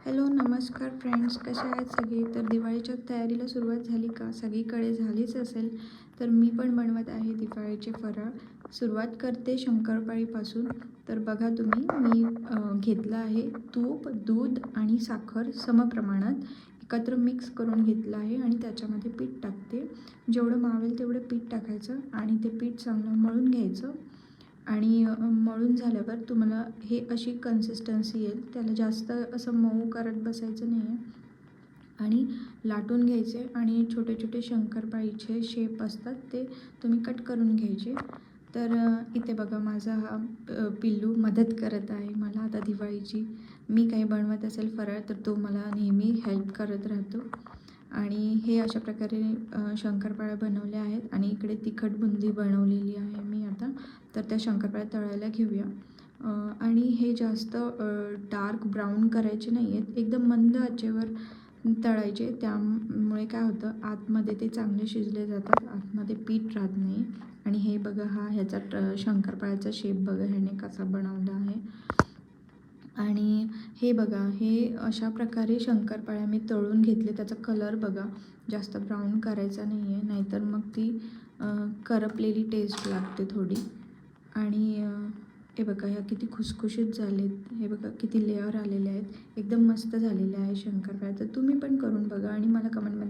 Hello नमस्कार friends, कसे आहेत सगळे? तर दिवाळीच्या तयारीला सुरुवात झाली का? सगळीकडे झालीच असेल. तर मी पण बनवत आहे दिवाळीचे फराळ. सुरुवात करते शंकरपाळीपासून. तर बघा तुम्ही, मी घेतलं आहे तूप, दूध आणि साखर समप्रमाणात एकत्र मिक्स करून घेतलं आहे आणि त्याच्यामध्ये पीठ टाकते. जेवढं मावेल तेवढं पीठ टाकायचं आणि ते पीठ चांगलं मळून घ्यायचं. आणि मळून झाल्यावर तुम्हाला हे अशी कन्सिस्टन्सी येईल. त्याला जास्त असं मऊ करत बसायचं नाही आहे आणि लाटून घ्यायचे आणि छोटे छोटे शंकरपाळीचे शेप असतात ते तुम्ही कट करून घ्यायचे. तर इथे बघा, माझा हा पिल्लू मदत करत आहे मला आता दिवाळीची. मी काही बनवत असेल फराळ तर तो मला नेहमी हेल्प करत राहतो. आणि हे अशा प्रकारे शंकरपाळ्या बनवल्या आहेत आणि इकडे तिखट बुंदी बनवलेली आहे मी आता. तर त्या शंकरपाळ्या तळायला घेऊया. आणि हे जास्त डार्क ब्राऊन करायचे नाही आहेत, एकदम मंद आचेवर तळायचे. त्यामुळे काय होतं, आतमध्ये ते चांगले शिजले जातात, आतमध्ये पीठ राहत नाही. आणि हे बघा, ह्याचा शंकरपाळ्याचा शेप बघा ह्याने कसा बनवला आहे. आणि हे बघा, हे अशा प्रकारे शंकरपाळ्या मी तळून घेतले. त्याचा कलर बघा, जास्त ब्राऊन करायचा नाही आहे, नाहीतर मग ती करपलेली टेस्ट लागते थोडी. आणि हे बघा, ह्या किती खुसखुशीत झालेत. हे बघा किती लेअर आलेले आहेत, एकदम मस्त झालेले आहे शंकरपाळ्या. तर तुम्ही पण करून बघा आणि मला कमेंटमध्ये